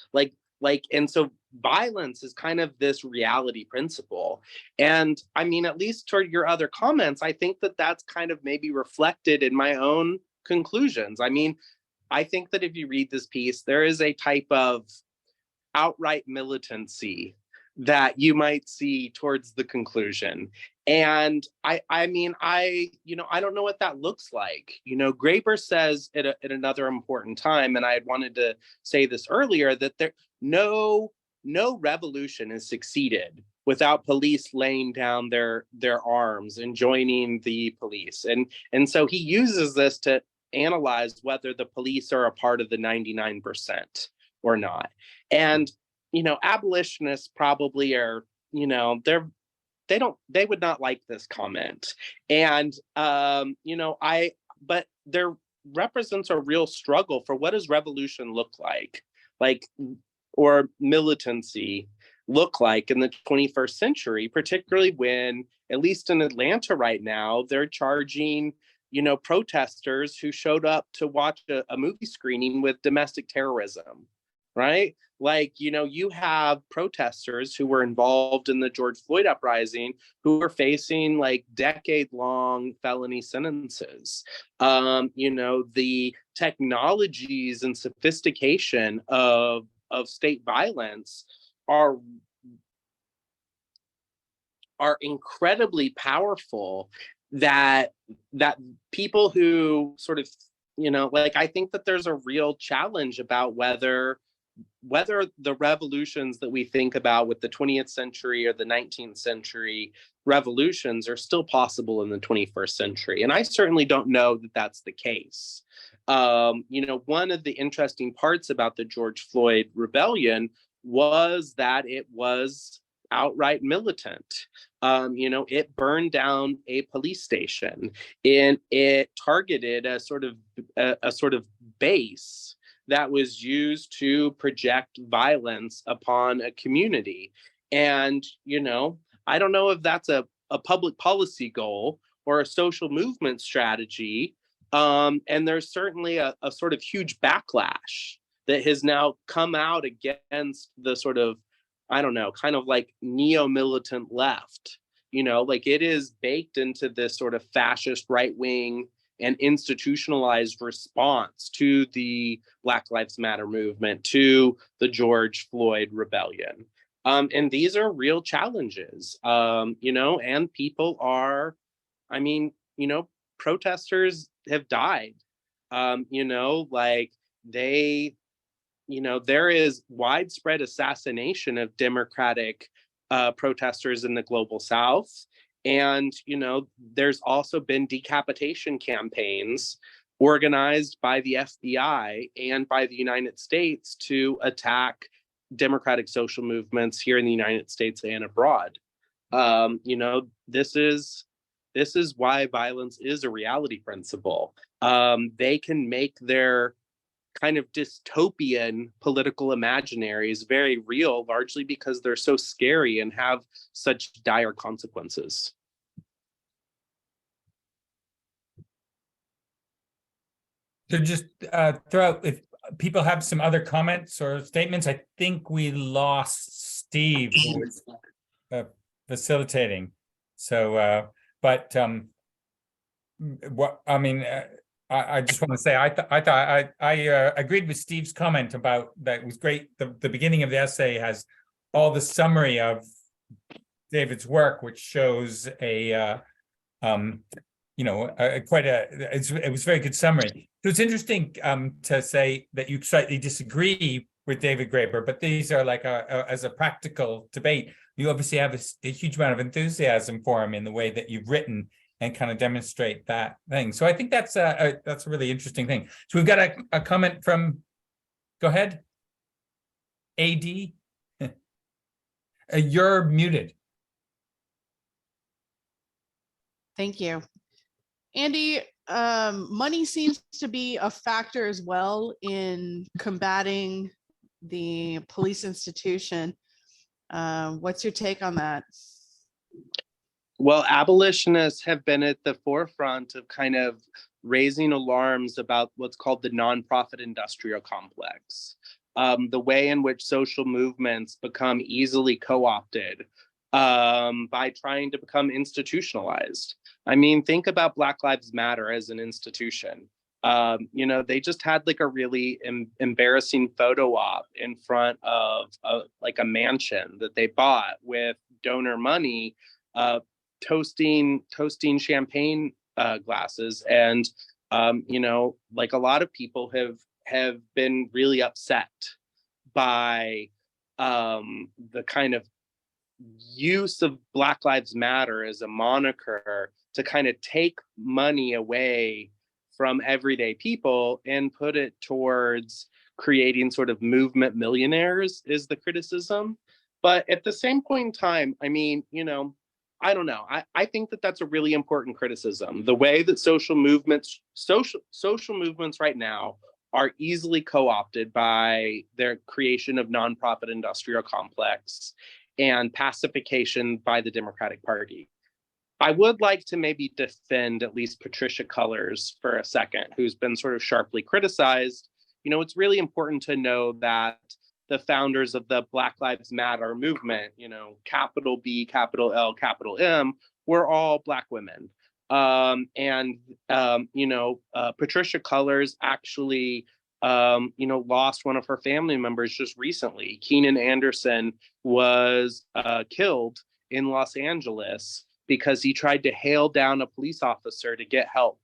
And so violence is kind of this reality principle. And I mean, at least toward your other comments, I think that that's kind of maybe reflected in my own conclusions. I mean, I think that if you read this piece, there is a type of outright militancy that you might see towards the conclusion. And I don't know what that looks like. You know, Graeber says at another important time, and I had wanted to say this earlier, that no revolution has succeeded without police laying down their arms and joining the police. And so he uses this to analyze whether the police are a part of the 99% or not. And, you know, abolitionists probably are, you know, they would not like this comment. And, but there represents a real struggle for what does revolution look like, or militancy look like in the 21st century, particularly when, at least in Atlanta right now, they're charging, you know, protesters who showed up to watch a movie screening with domestic terrorism, right? Like, you know, you have protesters who were involved in the George Floyd uprising who are facing like decade-long felony sentences. You know, the technologies and sophistication of state violence are are incredibly powerful, that people who sort of, like, I think that there's a real challenge about whether the revolutions that we think about with the 20th century or the 19th century revolutions are still possible in the 21st century. And I certainly don't know that that's the case. One of the interesting parts about the George Floyd rebellion was that it was outright militant. It burned down a police station, and it targeted a sort of base that was used to project violence upon a community. And, I don't know if that's a public policy goal or a social movement strategy. And there's certainly a sort of huge backlash that has now come out against the sort of, I don't know, kind of like neo-militant left. Like, it is baked into this sort of fascist right-wing and institutionalized response to the Black Lives Matter movement, to the George Floyd rebellion. And these are real challenges, and people are, protesters have died, like there is widespread assassination of democratic protesters in the global South. And, there's also been decapitation campaigns organized by the FBI and by the United States to attack democratic social movements here in the United States and abroad. This is why violence is a reality principle. They can make their kind of dystopian political imaginaries very real, largely because they're so scary and have such dire consequences. So just throw out, if people have some other comments or statements. I think we lost Steve, who was facilitating. So, but what I mean, I just want to say, I agreed with Steve's comment about that. It was great. The beginning of the essay has all the summary of David's work, which shows it was a very good summary. So it's interesting to say that you slightly disagree with David Graeber, but these are like as a practical debate. You obviously have a huge amount of enthusiasm for him in the way that you've written and kind of demonstrate that thing. So I think that's a really interesting thing. So we've got a comment from, go ahead, AD. You're muted. Thank you. Andy, money seems to be a factor as well in combating the police institution. What's your take on that? Well, abolitionists have been at the forefront of kind of raising alarms about what's called the nonprofit industrial complex, the way in which social movements become easily co-opted by trying to become institutionalized. I mean, think about Black Lives Matter as an institution. They just had like a really embarrassing photo op in front of like a mansion that they bought with donor money, toasting champagne glasses. And, like a lot of people have been really upset by the kind of use of Black Lives Matter as a moniker to kind of take money away from everyday people and put it towards creating sort of movement millionaires is the criticism. But at the same point in time, I mean, I don't know. I think that that's a really important criticism. The way that social movements right now are easily co-opted by their creation of nonprofit industrial complex and pacification by the Democratic Party. I would like to maybe defend at least Patricia Cullors for a second, who's been sort of sharply criticized. It's really important to know that the founders of the Black Lives Matter movement, capital B, capital L, capital M, were all Black women. Patricia Cullors actually, lost one of her family members just recently. Keenan Anderson was killed in Los Angeles because he tried to hail down a police officer to get help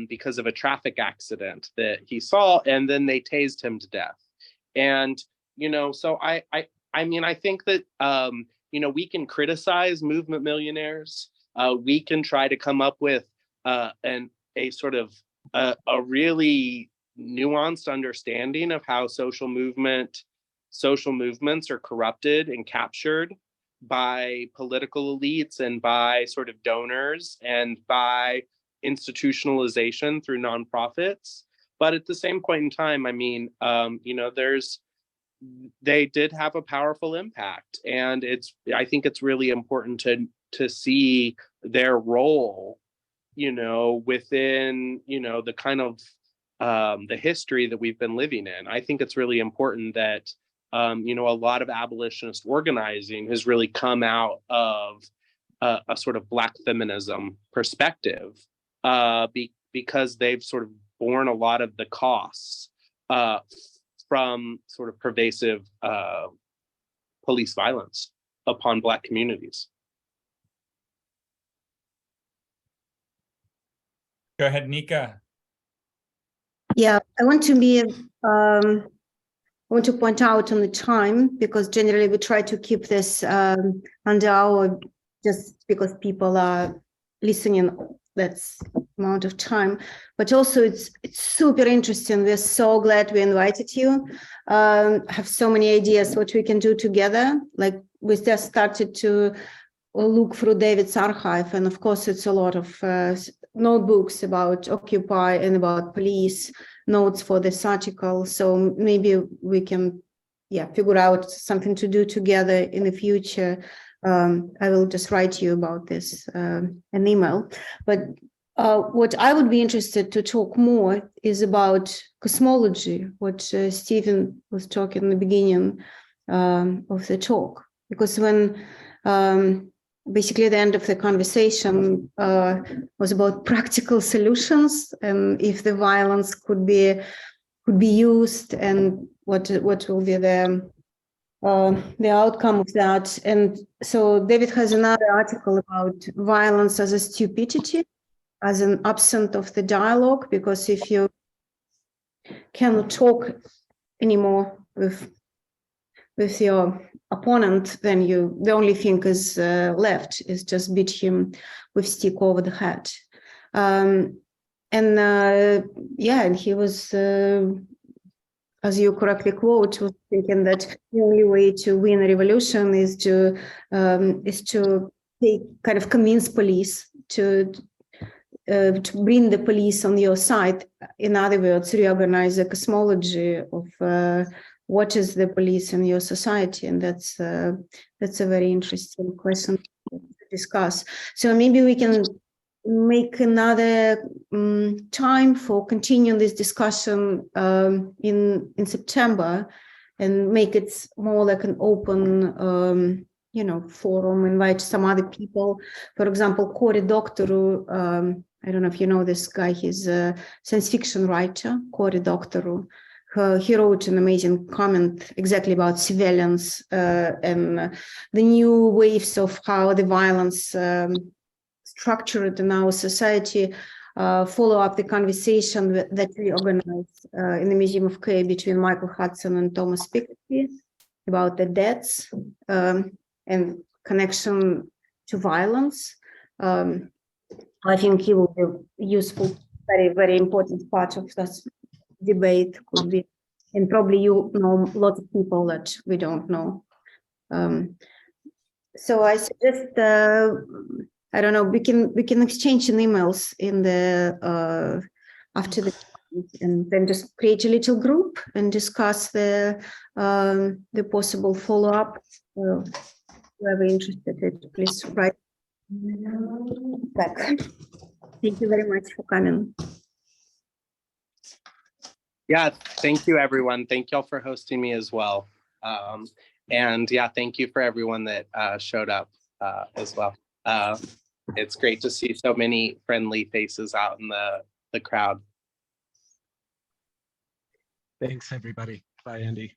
because of a traffic accident that he saw, and then they tased him to death. And, you know, so I mean, I think that, you know, we can criticize movement millionaires. We can try to come up with a sort of a really nuanced understanding of how social movements are corrupted and captured by political elites and by sort of donors and by institutionalization through nonprofits. But at the same point in time, I mean, you know, they did have a powerful impact, and I think it's really important to see their role, you know, within, you know, the kind of the history that we've been living in. I think it's really important that you know, a lot of abolitionist organizing has really come out of a sort of Black feminism perspective, because they've sort of borne a lot of the costs from sort of pervasive police violence upon Black communities. Go ahead, Nika. Yeah, I want to point out on the time, because generally we try to keep this under hour, just because people are listening, that's amount of time. But also it's super interesting. We're so glad we invited you. Have so many ideas what we can do together. Like we just started to look through David's archive, and of course it's a lot of notebooks about Occupy and about police, notes for this article. So maybe we can, figure out something to do together in the future. I will just write you about this an email. But what I would be interested to talk more is about cosmology, what Stephen was talking in the beginning of the talk. Because when basically the end of the conversation was about practical solutions, and if the violence could be used, and what will be the outcome of that. And so David has another article about violence as a stupidity, as an absence of the dialogue, because if you cannot talk anymore with your opponent, then the only thing is left is just beat him with stick over the head. And he was, as you correctly quote, was thinking that the only way to win a revolution is to convince police to bring the police on your side. In other words, reorganize the cosmology of what is the police in your society, and that's a very interesting question to discuss. So maybe we can make another time for continuing this discussion in September, and make it more like an open forum, invite some other people. For example, Cory Doctorow, I don't know if you know this guy, he's a science fiction writer, Cory Doctorow. He wrote an amazing comment exactly about surveillance and the new waves of how the violence structured in our society. Follow up the conversation that we organized in the Museum of Care between Michael Hudson and Thomas Piketty about the deaths and connection to violence. I think it will be useful, very, very important part of this debate could be, and probably you know lots of people that we don't know. So I suggest, I don't know, we can exchange in emails in the after the, and then just create a little group and discuss the possible follow-up. Whoever interested, please write back. Thank you very much for coming. Yeah, thank you, everyone. Thank y'all for hosting me as well. And yeah, thank you for everyone that showed up as well. It's great to see so many friendly faces out in the crowd. Thanks, everybody. Bye, Andy.